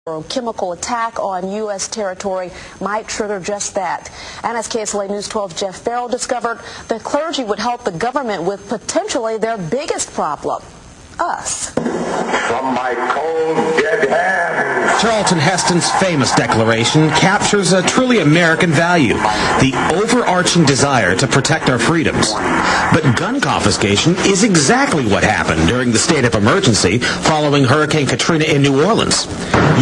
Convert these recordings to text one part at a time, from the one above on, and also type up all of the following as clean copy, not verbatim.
Or chemical attack on U.S. territory might trigger just that. And as KSLA News 12 Jeff Farrell discovered, the clergy would help the government with potentially their biggest problem, us. From my cold, dead hands. Charlton Heston's famous declaration captures a truly American value, the overarching desire to protect our freedoms. But gun confiscation is exactly what happened during the state of emergency following Hurricane Katrina in New Orleans.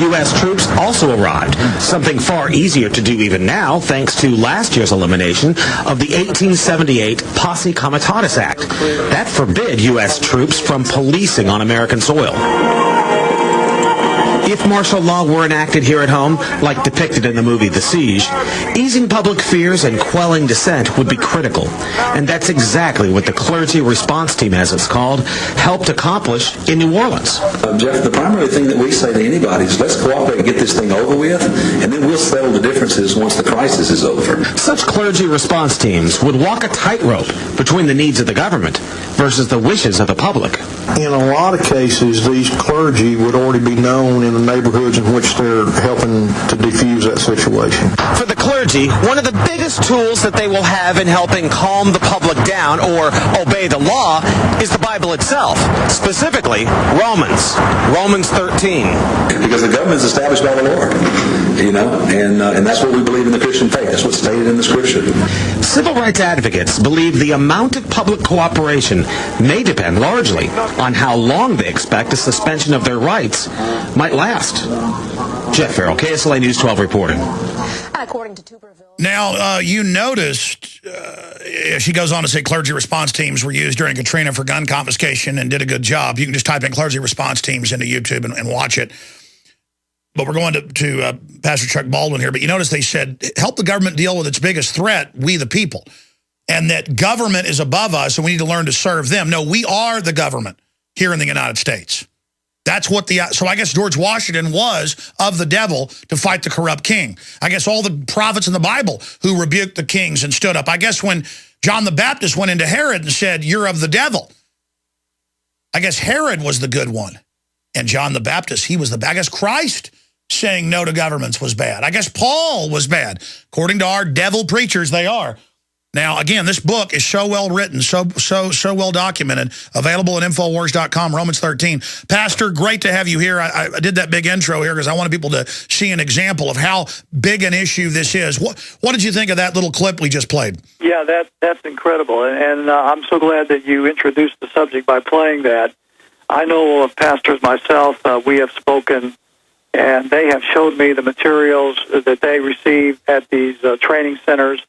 U.S. troops also arrived, something far easier to do even now thanks to last year's elimination of the 1878 Posse Comitatus Act. That forbid U.S. troops from policing on American soil. If martial law were enacted here at home, like depicted in the movie The Siege, easing public fears and quelling dissent would be critical. And that's exactly what the clergy response team, as it's called, helped accomplish in New Orleans. Jeff, the primary thing that we say to anybody is let's cooperate and get this thing over with, and then we'll settle the differences once the crisis is over. Such clergy response teams would walk a tightrope between the needs of the government versus the wishes of the public. In a lot of cases, these clergy would already be known in the neighborhoods in which they're helping to defuse that situation. For the clergy, one of the biggest tools that they will have in helping calm the public down or obey the law is the Bible itself, specifically Romans 13. Because the government is established by the Lord, and that's what we believe in the Christian faith. That's what's stated in the Scripture. Civil rights advocates believe the amount of public cooperation may depend largely on how long they expect a suspension of their rights might last. Jeff Farrell, KSLA News 12 reporting. According to Tuberville. Now, you noticed, she goes on to say clergy response teams were used during Katrina for gun confiscation and did a good job. You can just type in clergy response teams into YouTube and watch it. But we're going to Pastor Chuck Baldwin here. But you notice they said, help the government deal with its biggest threat, we the people. And that government is above us and we need to learn to serve them. No, we are the government here in the United States. That's what so I guess George Washington was of the devil to fight the corrupt king. I guess all the prophets in the Bible who rebuked the kings and stood up. I guess when John the Baptist went into Herod and said, you're of the devil. I guess Herod was the good one. And John the Baptist, he was I guess Christ saying no to governments was bad. I guess Paul was bad. According to our devil preachers, they are. Now, again, this book is so well written, so well documented, available at Infowars.com, Romans 13. Pastor, great to have you here. I did that big intro here because I wanted people to see an example of how big an issue this is. What did you think of that little clip we just played? Yeah, that's incredible, and I'm so glad that you introduced the subject by playing that. I know of pastors myself, we have spoken, and they have showed me the materials that they receive at these training centers.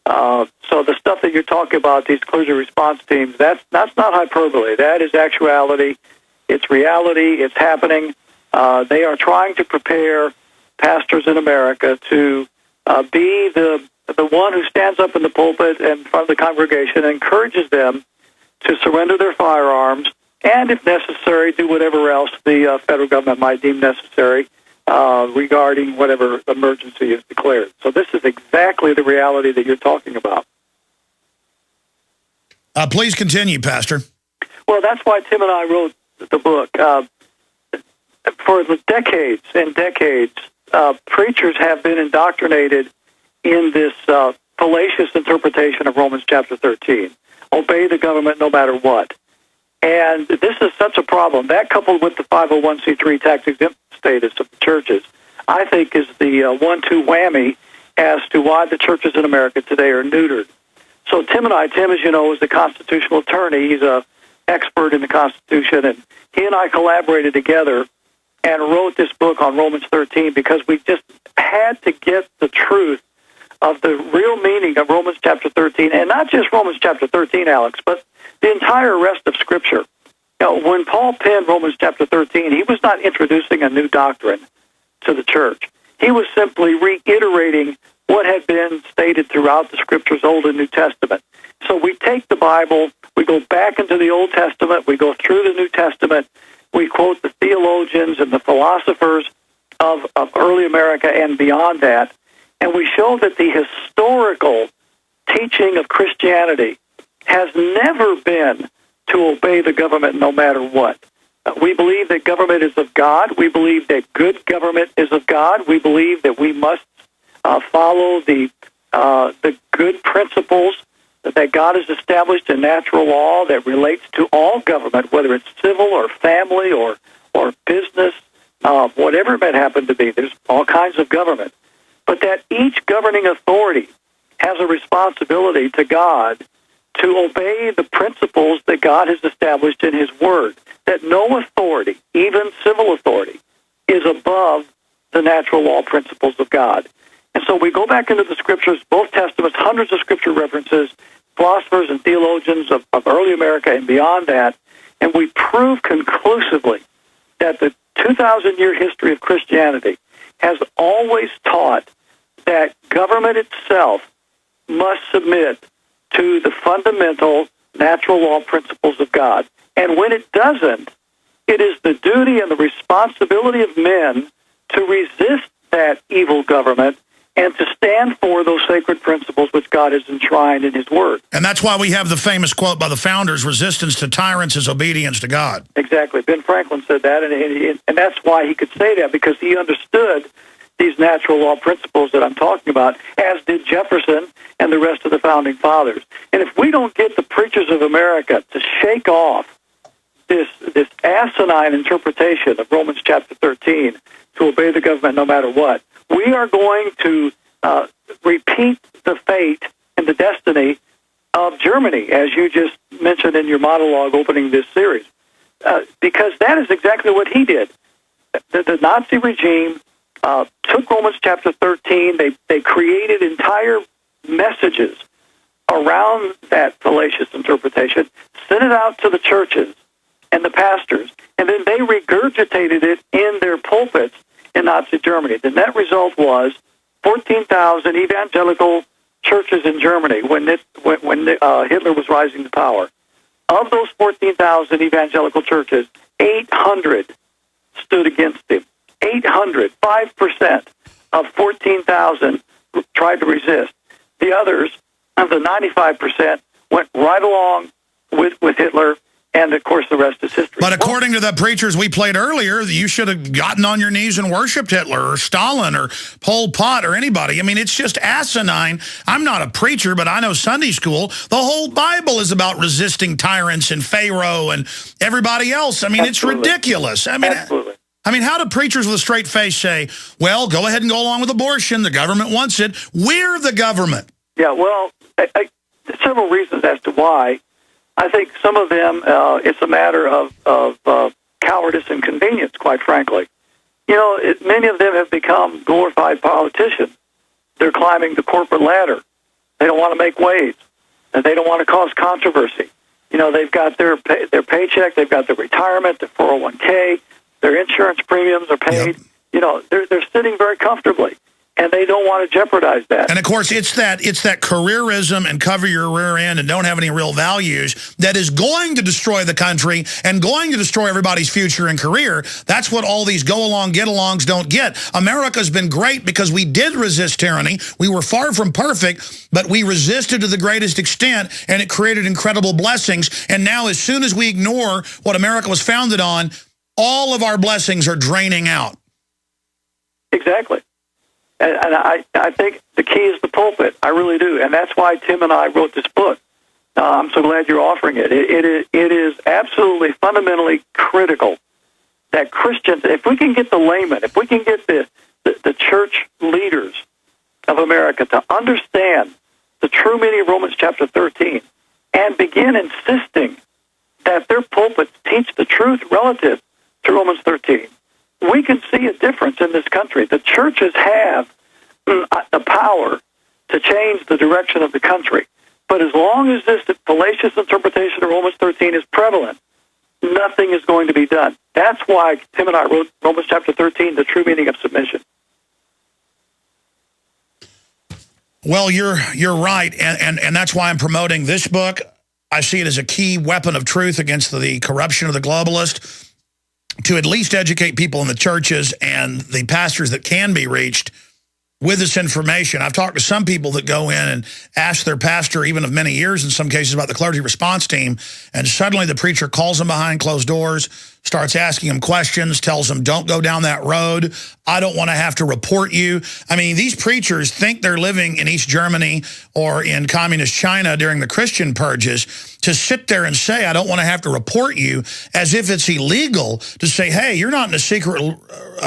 So the stuff that you're talking about, these clergy response teams, that's not hyperbole. That is actuality. It's reality. It's happening. They are trying to prepare pastors in America to be the one who stands up in the pulpit and in front of the congregation and encourages them to surrender their firearms and, if necessary, do whatever else the federal government might deem necessary regarding whatever emergency is declared. So this is exactly the reality that you're talking about. Please continue, Pastor. Well, that's why Tim and I wrote the book. For decades and decades, preachers have been indoctrinated in this fallacious interpretation of Romans chapter 13. Obey the government no matter what. And this is such a problem. That, coupled with the 501c3 tax-exempt status of the churches, I think is the 1-2 whammy as to why the churches in America today are neutered. So Tim, as you know, is the constitutional attorney. He's an expert in the Constitution, and he and I collaborated together and wrote this book on Romans 13 because we just had to get the truth of the real meaning of Romans chapter 13, and not just Romans chapter 13, Alex, but the entire rest of Scripture. When Paul penned Romans chapter 13, he was not introducing a new doctrine to the church. He was simply reiterating what had been stated throughout the Scriptures, Old and New Testament. So we take the Bible, we go back into the Old Testament, we go through the New Testament, we quote the theologians and the philosophers of early America and beyond that, and we show that the historical teaching of Christianity has never been to obey the government no matter what. We believe that government is of God. We believe that good government is of God. We believe that we must follow the good principles that God has established in natural law that relates to all government, whether it's civil or family or business, whatever it might happen to be. There's all kinds of government. But that each governing authority has a responsibility to God to obey the principles that God has established in His Word, that no authority, even civil authority, is above the natural law principles of God. And so we go back into the Scriptures, both Testaments, hundreds of Scripture references, philosophers and theologians of early America and beyond that, and we prove conclusively that the 2,000-year history of Christianity has always taught that government itself must submit to the fundamental natural law principles of God. And when it doesn't, it is the duty and the responsibility of men to resist that evil government and to stand for those sacred principles which God has enshrined in His Word. And that's why we have the famous quote by the founders, resistance to tyrants is obedience to God. Exactly. Ben Franklin said that, and that's why he could say that, because he understood these natural law principles that I'm talking about, as did Jefferson and the rest of the founding fathers. And if we don't get the preachers of America to shake off this asinine interpretation of Romans chapter 13, to obey the government no matter what, we are going to repeat the fate and the destiny of Germany, as you just mentioned in your monologue opening this series, because that is exactly what he did. The Nazi regime took Romans chapter 13. They created entire messages around that fallacious interpretation, sent it out to the churches and the pastors, and then they regurgitated it in their pulpits in Nazi Germany. The net result was 14,000 evangelical churches in Germany when Hitler was rising to power. Of those 14,000 evangelical churches, 800 stood against him. 800, 5% of 14,000 tried to resist. The others, of the 95%, went right along with Hitler, and of course the rest is history. But according to the preachers we played earlier, you should have gotten on your knees and worshipped Hitler or Stalin or Pol Pot or anybody. I mean, it's just asinine. I'm not a preacher, but I know Sunday school. The whole Bible is about resisting tyrants and Pharaoh and everybody else. I mean, Absolutely. It's ridiculous. Absolutely. I mean, how do preachers with a straight face say, well, go ahead and go along with abortion. The government wants it. We're the government. Yeah, well, there's several reasons as to why. I think some of them, it's a matter of cowardice and convenience, quite frankly. You know, many of them have become glorified politicians. They're climbing the corporate ladder. They don't want to make waves, and they don't want to cause controversy. You know, they've got their paycheck, they've got their retirement, their 401k, their insurance premiums are paid. Yep. You know, they're sitting very comfortably, and they don't want to jeopardize that. And of course, it's that careerism and cover your rear end and don't have any real values that is going to destroy the country and going to destroy everybody's future and career. That's what all these go-along, get-alongs don't get. America's been great because we did resist tyranny. We were far from perfect, but we resisted to the greatest extent, and it created incredible blessings. And now, as soon as we ignore what America was founded on, all of our blessings are draining out. Exactly. And I think the key is the pulpit. I really do. And that's why Tim and I wrote this book. I'm so glad you're offering it. It is absolutely fundamentally critical that Christians, if we can get the laymen, if we can get the church leaders of America to understand the true meaning of Romans chapter 13 and begin insisting that their pulpits teach the truth relative to Romans 13, we can see a difference in this country. The churches have the power to change the direction of the country. But as long as this fallacious interpretation of Romans 13 is prevalent, nothing is going to be done. That's why Tim and I wrote Romans chapter 13, the true meaning of submission. Well, you're right, and that's why I'm promoting this book. I see it as a key weapon of truth against the corruption of the globalist, to at least educate people in the churches and the pastors that can be reached with this information. I've talked to some people that go in and ask their pastor, even of many years in some cases, about the clergy response team, and suddenly the preacher calls them behind closed doors, starts asking them questions, tells them, don't go down that road. I don't want to have to report you. I mean, these preachers think they're living in East Germany or in communist China during the Christian purges to sit there and say, I don't want to have to report you, as if it's illegal to say, hey, you're not in a secret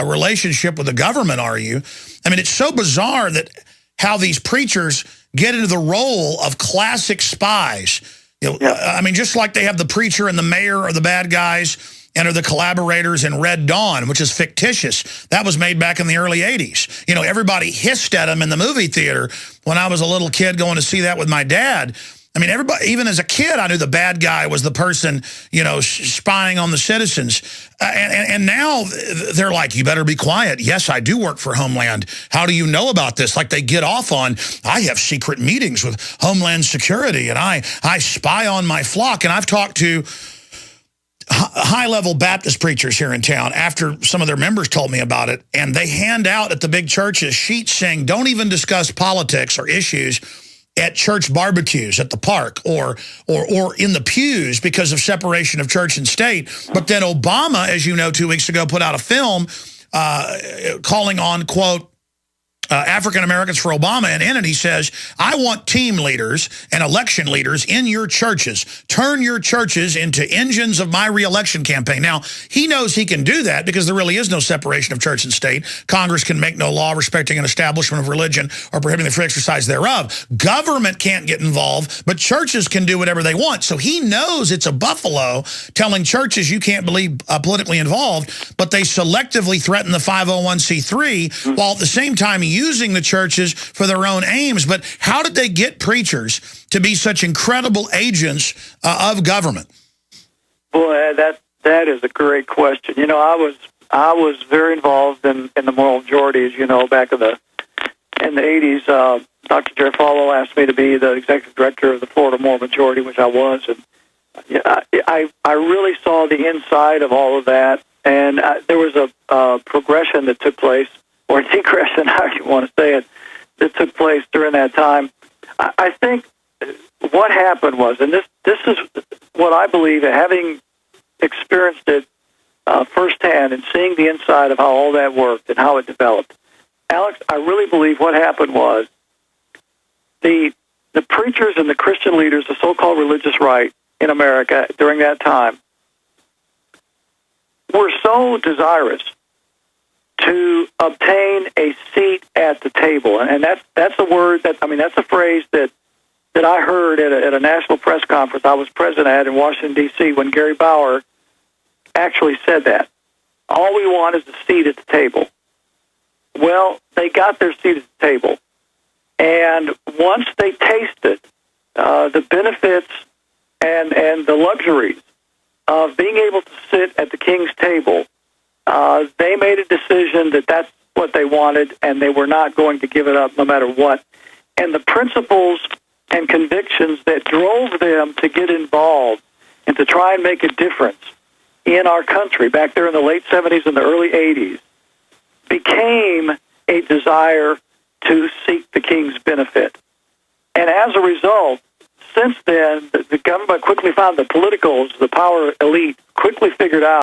relationship with the government, are you? I mean, it's so bizarre that how these preachers get into the role of classic spies. You know, I mean, just like they have the preacher and the mayor are the bad guys and are the collaborators in Red Dawn, which is fictitious. That was made back in the early 80s. You know, everybody hissed at them in the movie theater when I was a little kid going to see that with my dad. I mean, everybody, even as a kid, I knew the bad guy was the person, you know, spying on the citizens. And now they're like, you better be quiet. Yes, I do work for Homeland. How do you know about this? Like they get off on, I have secret meetings with Homeland Security, and I spy on my flock. And I've talked to high-level Baptist preachers here in town after some of their members told me about it, and they hand out at the big churches sheets saying, don't even discuss politics or issues at church barbecues at the park or in the pews because of separation of church and state. But then Obama, as you know, 2 weeks ago put out a film calling on, quote, African Americans for Obama, and in it he says, I want team leaders and election leaders in your churches. Turn your churches into engines of my re-election campaign. Now, he knows he can do that because there really is no separation of church and state. Congress can make no law respecting an establishment of religion or prohibiting the free exercise thereof. Government can't get involved, but churches can do whatever they want. So he knows it's a buffalo telling churches you can't be politically involved, but they selectively threaten the 501c3 while at the same time using the churches for their own aims. But how did they get preachers to be such incredible agents of government? Boy, that is a great question. You know, I was very involved in the moral majority, as you know, back in the 80s. Dr. Jerry Falwell asked me to be the executive director of the Florida Moral Majority, which I was, and I really saw the inside of all of that. And there was a progression that took place, or decression, how you want to say it, that took place during that time. I think what happened was, and this is what I believe, having experienced it firsthand and seeing the inside of how all that worked and how it developed. Alex, I really believe what happened was the preachers and the Christian leaders, the so-called religious right in America during that time, were so desirous to obtain a seat at the table, and that's a word that's a phrase that I heard at a national press conference I was present at in Washington D.C. when Gary Bauer actually said that. All we want is a seat at the table. Well, they got their seat at the table, and once they tasted the benefits and the luxuries of being able to sit at the king's table, they made a decision that that's what they wanted, and they were not going to give it up no matter what. And the principles and convictions that drove them to get involved and to try and make a difference in our country back there in the late 70s and the early 80s became a desire to seek the king's benefit. And as a result, since then, the government quickly found, the politicals, the power elite, quickly figured out